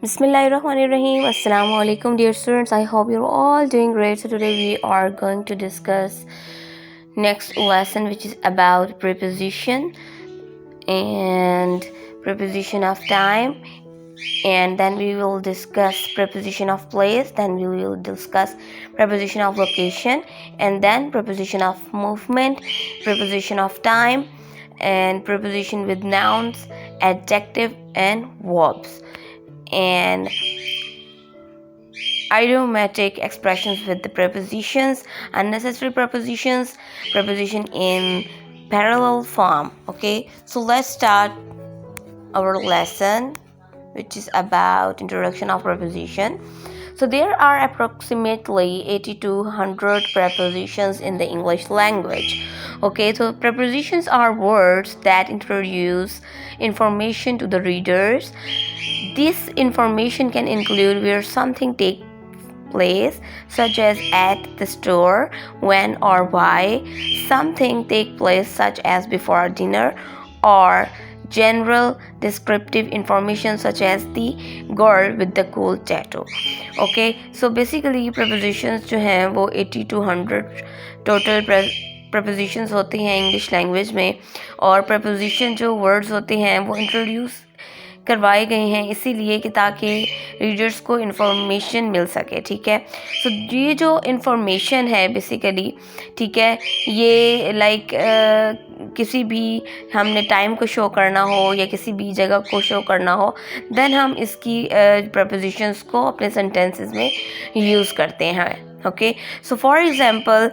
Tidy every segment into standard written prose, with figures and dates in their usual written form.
Bismillahirrahmanirrahim. Assalamu alaikum, dear students. I hope you're all doing great. So today we are going to discuss next lesson, which is about preposition and preposition of time, and then we will discuss preposition of place, then we will discuss preposition of location, and then preposition of movement, preposition of time, and preposition with nouns, adjective, and verbs, and idiomatic expressions with the prepositions, unnecessary prepositions, preposition in parallel form. Okay, so let's start our lesson, which is about introduction of preposition. So there are approximately 80 to 100 prepositions in the English language. Okay, so prepositions are words that introduce information to the readers. This information can include where something takes place, such as at the store, when or why something takes place, such as before dinner, or general descriptive information such as the girl with the cool tattoo. Okay, so basically prepositions जो हैं वो 80 to 100 total prepositions होती हैं English language में, और preposition जो words होते हैं वो इंट्रोड्यूस करवाए गए हैं इसीलिए कि ताकि रीडर्स को इन्फॉर्मेशन मिल सके. ठीक है, सो ये जो इन्फॉर्मेशन है बेसिकली, ठीक है, ये लाइक किसी भी हमने टाइम को शो करना हो या किसी भी जगह को शो करना हो, देन हम इसकी प्रपोजिशंस को अपने सेंटेंसेस में यूज़ करते हैं. Okay, so for example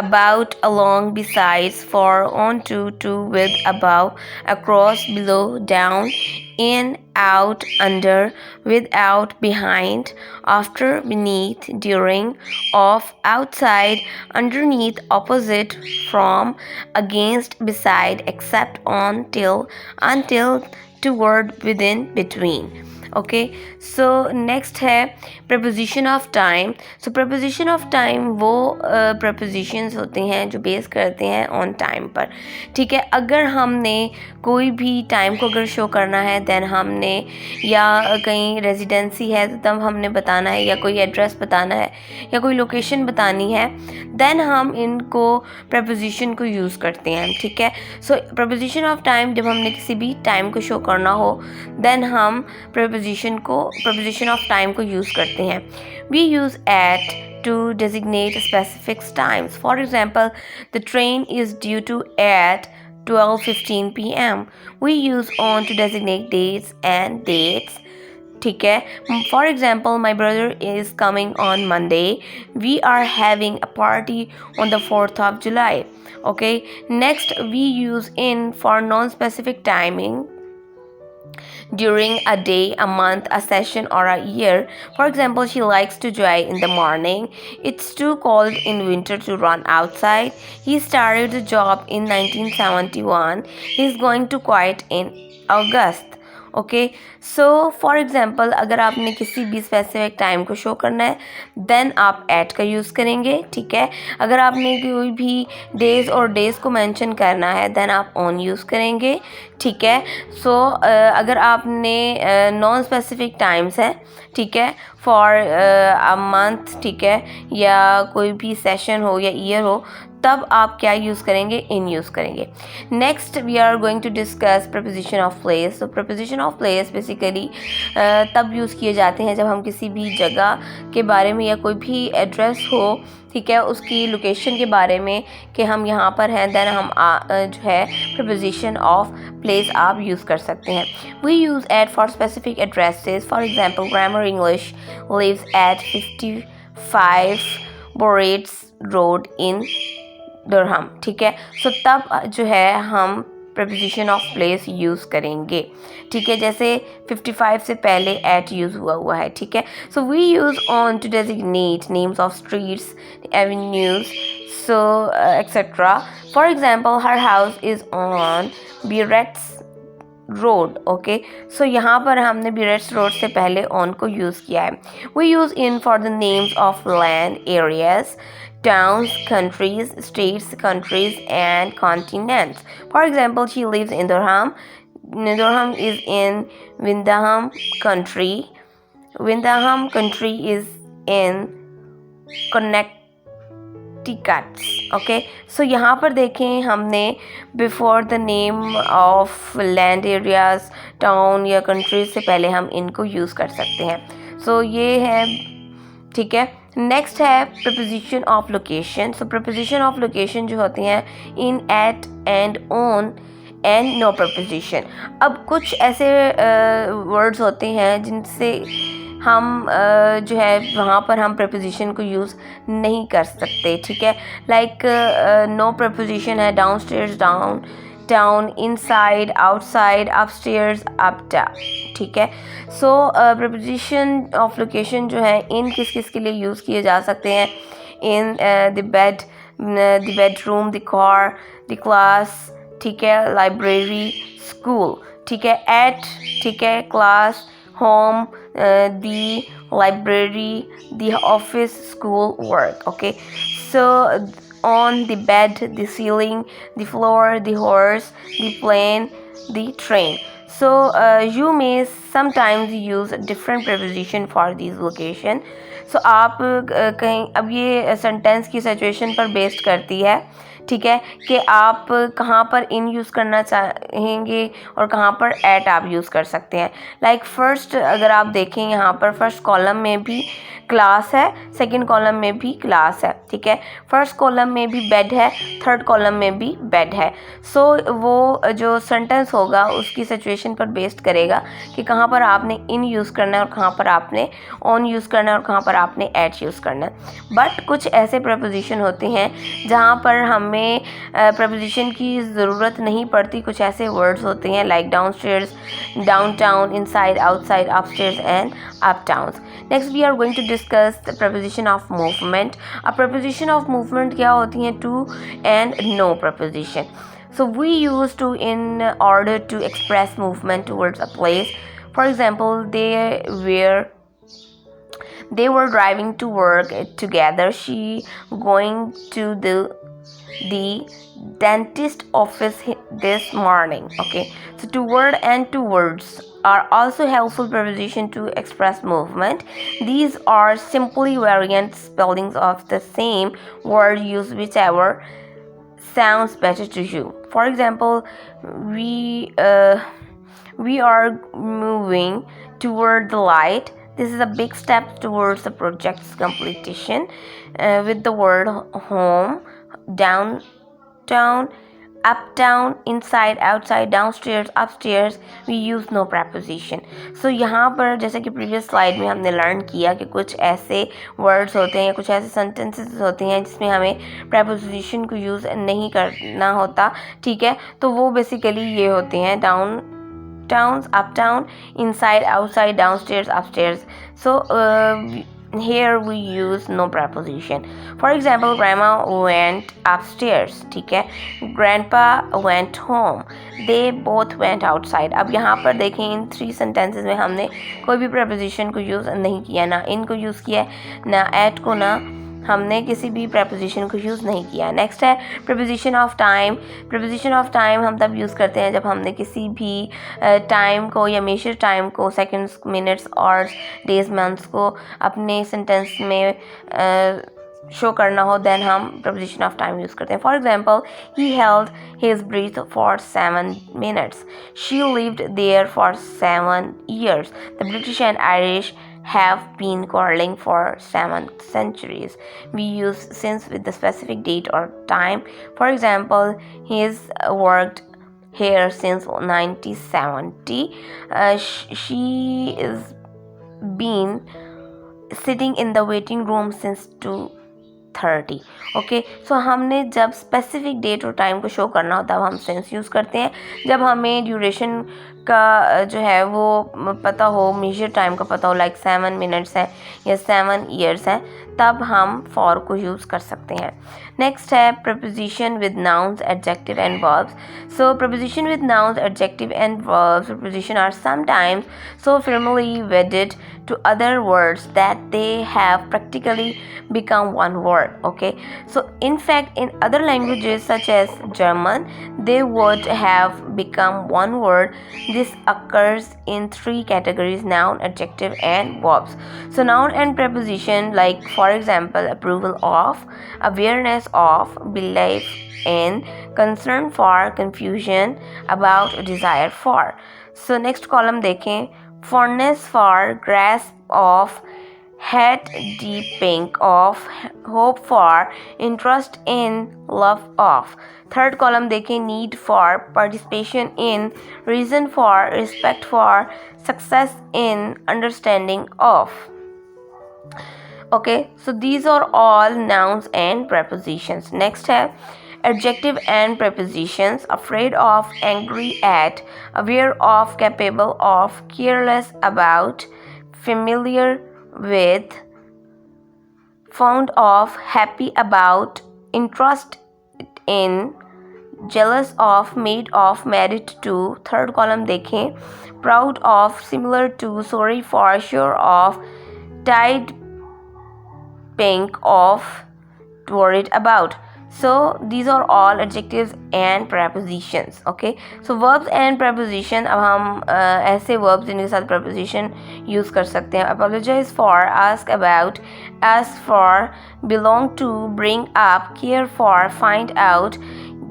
about, along, besides, for, on, to, with, above, across, below, down, in, out, under, without, behind, after, beneath, during, off, outside, underneath, opposite, from, against, beside, except, on, till, until, toward, within, between. Okay, so next है preposition of time. So preposition of time वो prepositions होते हैं जो base करते हैं on time पर. ठीक है, अगर हमने कोई भी टाइम को अगर शो करना है, देन हमने या कहीं रेजिडेंसी है तो तब हमने बताना है, या कोई एड्रेस बताना है या कोई लोकेशन बतानी है, देन हम इनको प्रपोजिशन को यूज़ करते हैं. ठीक है, सो प्रपोजिशन ऑफ टाइम जब हमने किसी भी टाइम को शो करना हो, देन हम प्रपोजिशन ऑफ टाइम को यूज़ करते हैं. We use at to designate specific times. For example, the train is due to at 12:15 p.m. We use on to designate dates and dates. ठीक है, for example, my brother is coming on Monday. We are having a party on the 4th of July. Okay, next we use in for non-specific timing during a day, a month, a session, or a year. For example, she likes to jog in the morning. It's too cold in winter to run outside. He started the job in 1971. He's going to quit in August. Okay, so for example अगर आपने किसी भी specific time को show करना है, then आप eight का use करेंगे. ठीक है, अगर आपने कोई भी डेज़ और डेज़ को मेंशन करना है, देन आप ऑन यूज़ करेंगे. ठीक है, सो अगर आपने नॉन स्पेसिफिक टाइम्स है, ठीक है, फॉर अ मंथ, ठीक है, या कोई भी सेशन हो या ईयर हो, तब आप क्या यूज़ करेंगे, इन यूज़ करेंगे. Next we are going to discuss preposition of place. तो प्रपोजिशन ऑफ प्लेस बेसिकली तब यूज़ किए जाते हैं जब हम किसी भी जगह के बारे में या कोई भी एड्रेस हो, ठीक है, उसकी लोकेशन के बारे में कि हम यहाँ पर हैं, देन हम जो है प्रपोजिशन ऑफ प्लेस आप यूज़ कर सकते हैं. We use at for specific addresses. For example, grammar English lives at 55 Borrett's road in Durham. ठीक है, सो तब जो है हम प्रपोजिशन ऑफ प्लेस यूज़ करेंगे. ठीक है, जैसे 55 से पहले एट यूज़ हुआ है. ठीक है, so we use on to designate names of streets, avenues, so etcetera. For example, her house is on बिरेट्स रोड. ओके, सो यहाँ पर हमने बिरेट्स रोड से पहले ऑन को यूज़ किया है. We use in for the names of land areas, towns, countries, states, countries, and continents. For example, she lives in Durham. Durham is in Windham country. Windham country is in Connecticut. Okay, so यहाँ पर देखें हमने before the name of land areas, town या country से पहले हम इनको use कर सकते हैं. सो ये है, ठीक है. नेक्स्ट है preposition of location. So preposition of location जो होती हैं in, at, and, on and no preposition. अब कुछ ऐसे वर्ड्स होते हैं जिनसे हम जो है वहाँ पर हम प्रपोजिशन को यूज़ नहीं कर सकते, ठीक है. लाइक नो प्रपोजिशन है down stairs, down town, inside, outside, upstairs, up down, ठीक है. सो प्रपोजिशन ऑफ लोकेशन जो है इन किस किस के लिए यूज़ किए जा सकते हैं? In the bed, the bedroom, the car, the class, ठीक है, लाइब्रेरी, स्कूल, ठीक है. एट, ठीक है, class, home, the library, the office, school, work. Okay, so on the bed, the ceiling, the floor, the horse, the plane, the train. So you may sometimes use different preposition for these location. So आप कहीं, अब ये sentence की situation पर based करती है, ठीक है, कि आप कहाँ पर इन यूज़ करना चाहेंगे और कहाँ पर एट आप यूज़ कर सकते हैं. लाइक फर्स्ट अगर आप देखें यहाँ पर फर्स्ट कॉलम में भी क्लास है, सेकंड कॉलम में भी क्लास है, ठीक है. फर्स्ट कॉलम में भी बेड है, थर्ड कॉलम में भी बेड है. सो वो जो सेंटेंस होगा उसकी सिचुएशन पर बेस्ड करेगा कि कहाँ पर आपने इन यूज़ करना है और कहाँ पर आपने ऑन यूज़ करना है और कहाँ पर आपने एट यूज़ करना है. बट कुछ ऐसे प्रपोजिशन होते हैं जहाँ पर हमें प्रपोजिशन की ज़रूरत नहीं पड़ती. कुछ ऐसे वर्ड्स होते हैं like down stairs, down town, inside, outside, upstairs and up towns. Next we are going to discuss the preposition of movement. अब प्रपोजिशन ऑफ मूवमेंट क्या होती हैं? To and no preposition. So we use to in order to express movement towards a place. For example, they were driving to work together. She going to the dentist office this morning. Okay, so toward and towards are also helpful preposition to express movement. These are simply variant spellings of the same word. Use whichever sounds better to you. For example, we are moving toward the light. This is a big step towards the project's completion. With the word home, downtown, uptown, inside, outside, downstairs, upstairs, we use no preposition. So यहाँ पर जैसे कि previous slide में हमने learn किया कि कुछ ऐसे वर्ड्स होते हैं या कुछ ऐसे सेंटेंसेस होते हैं जिसमें हमें preposition को यूज़ नहीं करना होता, ठीक है. तो वो बेसिकली ये होते हैं down town, uptown, inside, outside, downstairs, upstairs. So here we use no preposition. For example, grandma went upstairs, ठीक है. grandpa went home. they both went outside. अब यहाँ पर देखें इन 3 sentences में हमने कोई भी preposition को यूज़ नहीं किया, ना इन को यूज़ किया, ना at को, ना हमने किसी भी preposition को यूज़ नहीं किया. नेक्स्ट है preposition of time. preposition of time हम तब यूज़ करते हैं जब हमने किसी भी टाइम को या मेजर टाइम को, seconds, minutes, hours, days, months को अपने सेंटेंस में शो करना हो, देन हम preposition of time यूज़ करते हैं. For example, he held his breath for 7 minutes. She lived there for 7 years. The British and Irish have been quarreling for 7 centuries. We use since with the specific date or time. For example, he's worked here since 1970. She is been sitting in the waiting room since 2:30. Okay, सो हमने जब specific date और time को show करना हो तब हम sense use करते हैं. जब हमें ड्यूरेशन का जो है वो पता हो, मेजर टाइम का पता हो, लाइक 7 मिनट्स है या 7 ईयर्स है, तब हम फॉर को यूज़ कर सकते हैं. नेक्स्ट है preposition with nouns, adjective and verbs. So preposition with nouns, adjective and verbs. Preposition are sometimes so firmly wedded to other words that they have practically become one word. Okay, so in fact in other languages such as German, they would have become one word. This occurs in three categories: noun, adjective, and verbs. So noun and preposition, like for example, approval of, awareness of, belief in, concern for, confusion about, desire for. So next column देखें, fondness for, grasp of, head deeping of, hope for, interest in, love of. Third column देखें, need for, participation in, reason for, respect for, success in, understanding of. Okay, so these are all nouns and prepositions. Next है adjective and prepositions: afraid of, angry at, aware of, capable of, careless about, familiar with, fond of, happy about, interested in, jealous of, made of, married to. Third column देखें, proud of, similar to, sorry for, sure of, tied, pink of, worried about. So these are all adjectives and prepositions. Okay, so verbs and preposition. अब हम ऐसे verbs जिनके साथ preposition use कर सकते हैं: apologize for, ask about, ask for, belong to, bring up, care for, find out,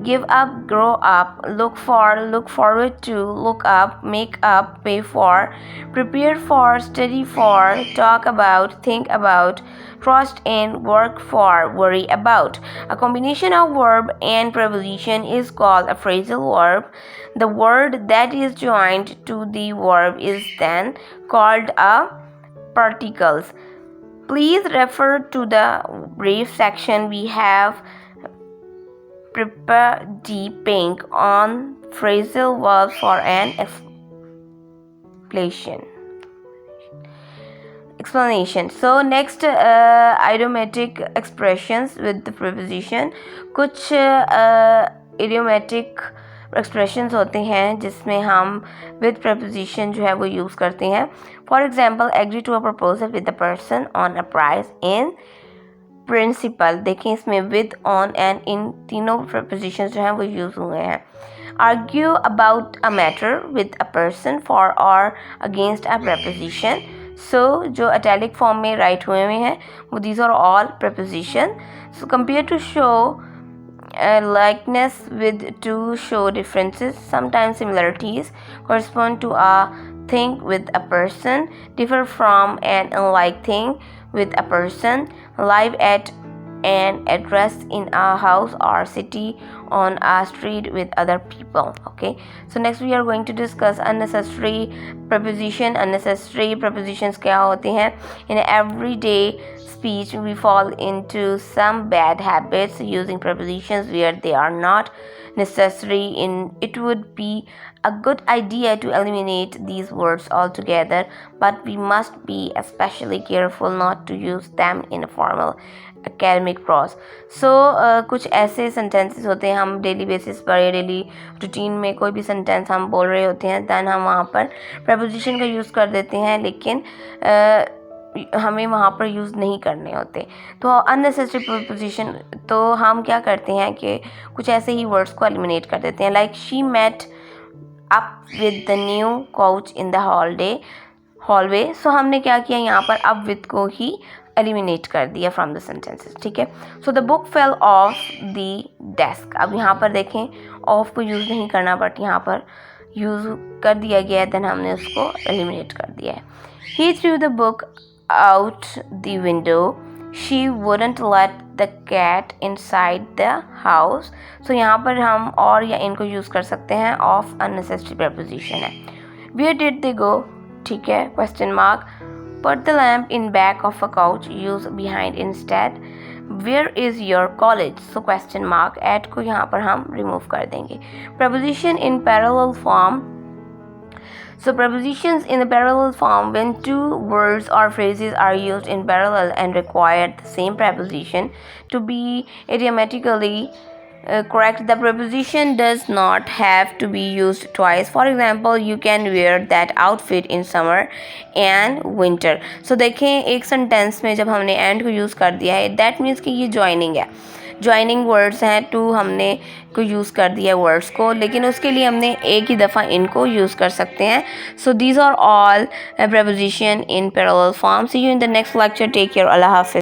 give up, grow up, look for, look forward to, look up, make up, pay for, prepare for, study for, talk about, think about, trust in, work for, worry about. A combination of verb and preposition is called a phrasal verb. The word that is joined to the verb is then called a particles. Please refer to the brief section. We have prepare deeping on phrasal verbs for an explanation. So next, idiomatic expressions with the preposition. कुछ idiomatic expressions होते हैं जिसमें हम with preposition जो है वो use करते हैं. For example, agree to a proposal with the person on a price in principle. देखें इसमें with, on and in तीनों prepositions जो हैं वो use हुए हैं. Argue about a matter with a person, for or against a preposition. So जो italic form में write हुए हैं वो these are all preposition. So compare to show likeness with to show differences. Sometimes similarities correspond to a thing with a person, differ from an unlike thing with a person, live at an address in a house or city, on a street with other people. Okay, so next we are going to discuss unnecessary preposition. Unnecessary prepositions क्या होते हैं? In everyday speech we fall into some bad habits using prepositions where they are not necessary. It would be a good idea to eliminate these words altogether, but we must be especially careful not to use them in a formal academic prose. So कुछ ऐसे sentences होते हैं हम daily basis पर या daily routine में कोई भी सेंटेंस हम बोल रहे होते हैं, दैन हम वहाँ पर preposition का यूज़ कर देते हैं, लेकिन हमें वहाँ पर यूज़ नहीं करने होते. तो unnecessary preposition तो हम क्या करते हैं कि कुछ ऐसे ही वर्ड्स को एलिमिनेट कर देते हैं. Like she met up with the new coach in the hallway. So हमने क्या किया, यहाँ पर up with को ही एलिमिनेट कर दिया फ्रॉम द सेंटेंसेस. ठीक है. So the book fell off the desk. अब यहाँ पर देखें ऑफ को यूज़ नहीं करना, बट यहाँ पर यूज़ कर दिया गया है, देन हमने उसको एलिमिनेट कर दिया है. He threw the book out the window. She wouldn't let the cat inside the house. So यहाँ पर हम और या इनको यूज़ कर सकते हैं. ऑफ अननेसेसरी प्रीपोजिशन है. वेयर डिड दे गो. ठीक है, question mark. Put the lamp in back of a couch. Use behind instead. Where is your college? So question mark. At को यहाँ पर हम remove कर देंगे. Preposition in parallel form. So prepositions in the parallel form, when two words or phrases are used in parallel and require the same preposition to be idiomatically correct, the preposition does not have to be used twice. For example, you can wear that outfit in summer and winter. So देखें एक sentence में जब हमने and को use कर दिया है, that means कि ये joining है. ज्वाइनिंग वर्ड्स हैं, टू हमने को यूज़ कर दिया वर्ड्स को, लेकिन उसके लिए हमने एक ही दफ़ा इनको यूज़ कर सकते हैं. So these are all preposition in parallel form. See you in the next lecture. Take care. Allah Hafiz.